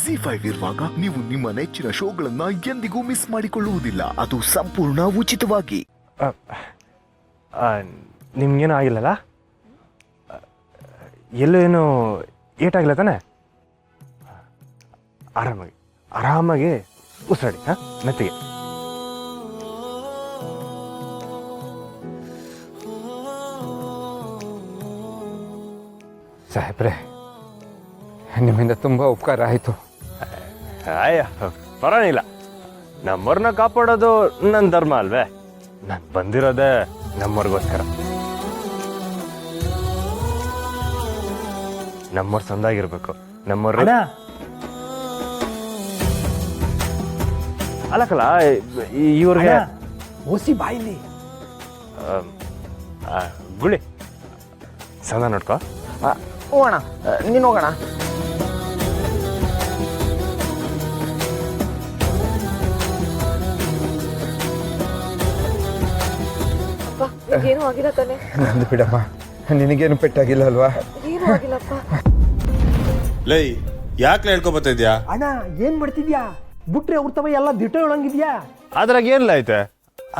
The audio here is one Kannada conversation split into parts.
ಜಿ5 ಇರುವಾಗ ನೀವು ನಿಮ್ಮ ನೆಚ್ಚಿನ ಶೋಗಳನ್ನ ಎಂದಿಗೂ ಮಿಸ್ ಮಾಡಿಕೊಳ್ಳುವುದಿಲ್ಲ. ಅದು ಸಂಪೂರ್ಣ ಉಚಿತವಾಗಿ. ನಿಮ್ಗೇನು ಆಗಿಲ್ಲಲ್ಲ? ಎಲ್ಲೂ ಏನು ಏಟಾಗಿಲ್ಲ ತಾನೆ? ಆರಾಮಾಗಿ ಉಸಿರಾಡಿ. ಮೆತ್ತಿಗೆ. ಸಾಹೇಬ್ರೆ, ನಿಮ್ಮಿಂದ ತುಂಬ ಉಪಕಾರ ಆಯಿತು. ಪರವಾಗಿಲ್ಲ. ನಮ್ಮವ್ರನ್ನ ಕಾಪಾಡೋದು ನನ್ನ ಧರ್ಮ ಅಲ್ವೇ? ನಾನು ಬಂದಿರೋದೇ ನಮ್ಮವ್ರಿಗೋಸ್ಕರ. ನಮ್ಮವ್ರು ಸಂದಾಗಿರ್ಬೇಕು. ನಮ್ಮವ್ರ ಅಲ್ಲಕಲ್ಲ ಇವ್ರಿಗೆ ಓಸಿ ಬಾಯಿಲಿ ಗುಳಿ ಸಂದ ನೋಡ್ಕೋ. ಹೋಗೋಣ, ನೀನು ಹೋಗೋಣ. ಏನು ಆಗಿಲ್ಲ ತಾನೆ? ನಂದು ಬಿಡಮ್ಮ, ನಿನಗೇನು ಪೆಟ್ಟಾಗಿಲ್ಲ ಅಲ್ವಾ? ಏನು ಆಗಿಲ್ಲಪ್ಪ. ಲೈ ಯಾಕೆ ಹೇಳ್ಕೊಬತ್ತಾ ಇದ್ಯಾ? ಅಣ್ಣ ಏನ್ ಮಾಡ್ತಿದ್ಯಾ? ಬಿಟ್ರೆ ಅವ್ರ ಎಲ್ಲ ದಿಟ ಹೇಳಂಗಿದ್ಯಾ? ಅದ್ರಾಗ ಏನಿಲ್ಲ ಐತೆ,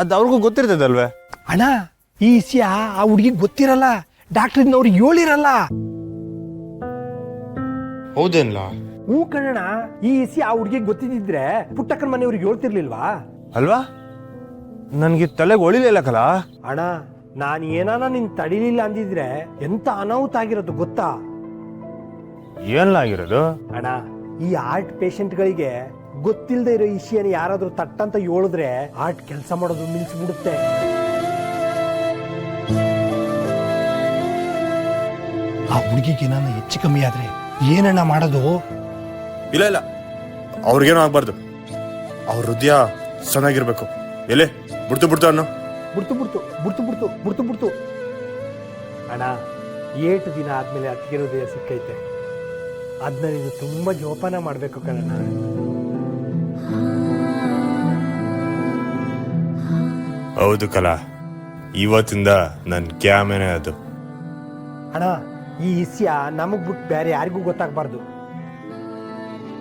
ಅದು ಅವ್ರಿಗೂ ಗೊತ್ತಿರ್ತದಲ್ವೇ? ಅಣ್ಣ ಈ ವಿಷಯ ಆ ಹುಡುಗಿಗೆ ಗೊತ್ತಿರಲ್ಲ, ಡಾಕ್ಟ್ರಿನವ್ರಿಗೆ ಹೇಳಿರಲ್ಲ. ಹೌದೇನ್ಲ? ಹೂ ಕಣ, ಈ ವಿಷಯ ಆ ಹುಡುಗಿಗೆ ಗೊತ್ತಿದ್ದಿದ್ರೆ ಪುಟ್ಟಕ್ಕನ ಮನೆಯವ್ರಿಗೆ ಹೇಳ್ತಿರ್ಲಿಲ್ವಾ? ಅಲ್ವಾ? ನನ್ಗೆ ತಲೆಗೆ ಒಳಿಲಿಲ್ಲ ಕಲ. ಅಣ್ಣ ನಾನು ಏನಾನ ನಿನ್ ತಡಿಲಿಲ್ಲ ಅಂದಿದ್ರೆ ಎಂತ ಅನಾಹುತ ಆಗಿರೋದು ಗೊತ್ತಾ? ಏನಾಗಿರೋದು? ಅಣ್ಣ ಈ ಹಾರ್ಟ್ ಪೇಷಂಟ್ಗಳಿಗೆ ಗೊತ್ತಿಲ್ಲದೆ ಇರೋ ವಿಷಯನ ಯಾರಾದ್ರೂ ತಟ್ಟಂತ ಹೇಳಿದ್ರೆ ಹಾರ್ಟ್ ಕೆಲಸ ಮಾಡೋದು ನಿಲ್ಸ್ಬಿಡುತ್ತೆ. ಆ ಹುಡುಗಿಗೆ ಏನಾನ ಹೆಚ್ಚು ಕಮ್ಮಿ ಆದ್ರೆ ಏನಣ್ಣ ಮಾಡೋದು? ಇಲ್ಲ ಅವ್ರಿಗೇನು ಆಗ್ಬಾರ್ದು. ಅವ್ರ ಹೃದಯ ಚೆನ್ನಾಗಿರ್ಬೇಕು. ಎಲೆ ಬಿಡ್ತು ಅನ್ನೋ. ಬಿಡ್ತು. ಅಣ್ಣ 8 ದಿನ ಆದ್ಮೇಲೆ ಅತ್ತಿಗೆ ಹೃದಯ ಸಿಕ್ಕೈತೆ. ಅದನ್ನ ನೀನು ತುಂಬಾ ಜೋಪಾನ ಮಾಡ್ಬೇಕು ಕಣಣ್ಣ. ಹೌದು ಕಲಾ, ಇವತ್ತಿಂದ ನನ್ನ ಕ್ಯಾಮೇನೆ ಅದು. ಅಣ್ಣ ಈ ವಿಷಯ ನಮಗ್ ಬಿಟ್ಟು ಬೇರೆ ಯಾರಿಗೂ ಗೊತ್ತಾಗ್ಬಾರ್ದು.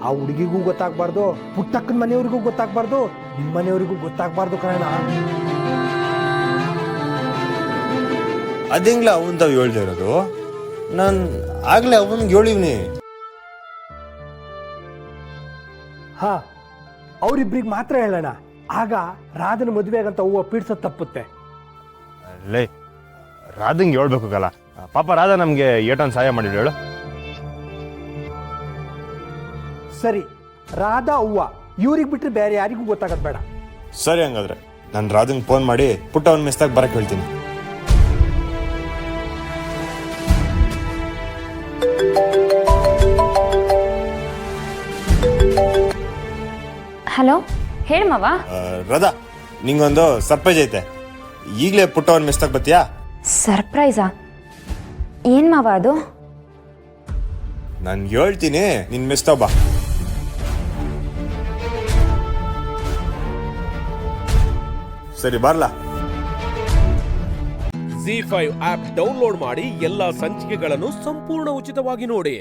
ಆ ಹುಡುಗಿಗೂ ಗೊತ್ತಾಗ್ಬಾರ್ದು, ಪುಟ್ಟಕ್ಕನ ಮನೆಯವ್ರಿಗೂ ಗೊತ್ತಾಗ್ಬಾರ್ದು, ನಿಮ್ಮ ಮನೆಯವ್ರಿಗೂ ಗೊತ್ತಾಗ್ಬಾರ್ದು ಕಣಣ್ಣ. ಅದೇಂಗ್ಲ ಅವನ್ ತಾವ್ ಹೇಳ್ತಾ ಇರೋದು? ನಾನ್ ಆಗ್ಲೇ ಅವನ್ಗೆ ಹೇಳಿವ್ನಿ. ಹಾ, ಅವ್ರಿಬ್ರಿಗೆ ಮಾತ್ರ ಹೇಳೋಣ. ಆಗ ರಾಧನ ಮದುವೆ ಆಗಂತ ಹೂವು ಪೀಡ್ಸೋದ್ ತಪ್ಪುತ್ತೆ. ಲೇ, ರಾಧಂಗೆ ಹೇಳ್ಬೇಕು ಕಲ. ಪಾಪ ರಾಧ ನಮ್ಗೆ ಏಟೊಂದು ಸಹಾಯ ಮಾಡಿದ್ರು ಹೇಳು. ಸರಿ, ರಾಧಾ ಹೂವ ಇವ್ರಿಗೆ ಬಿಟ್ರೆ ಬೇರೆ ಯಾರಿಗೂ ಗೊತ್ತಾಗದ್ ಬೇಡ. ಸರಿ, ಹಂಗಾದ್ರೆ ನಾನು ರಾಧಂಗ್ ಫೋನ್ ಮಾಡಿ ಪುಟ್ಟ ಅವನ್ ಮೆಸ್ತಾಗ ಬರಕ್ ಹೇಳ್ತೀನಿ. ಹಲೋ, ಹೇಳಿ ಮಾವ. ರಾಧಾ, ನಿಂಗೊಂದು ಸರ್ಪ್ರೈಸ್ ಐತೆ. ಈಗಲೇ ಪುಟ್ಟ ಅವನ್ ಮೆಸ್ತಾಗ ಬತ್ತೀಯಾ? ಸರ್ಪ್ರೈಸಾ? ಏನ್ ಮಾವ ಅದು? ನಾನು ಹೇಳ್ತೀನಿ, ನಿನ್ ಮೆಸ್ತಾಗ ಬಾ. ಸರಿ, ಬರ್ಲಾ? ಜಿ5 ಆಪ್ ಡೌನ್ಲೋಡ್ ಮಾಡಿ ಎಲ್ಲಾ ಸಂಚಿಕೆಗಳನ್ನು ಸಂಪೂರ್ಣ ಉಚಿತವಾಗಿ ನೋಡಿ.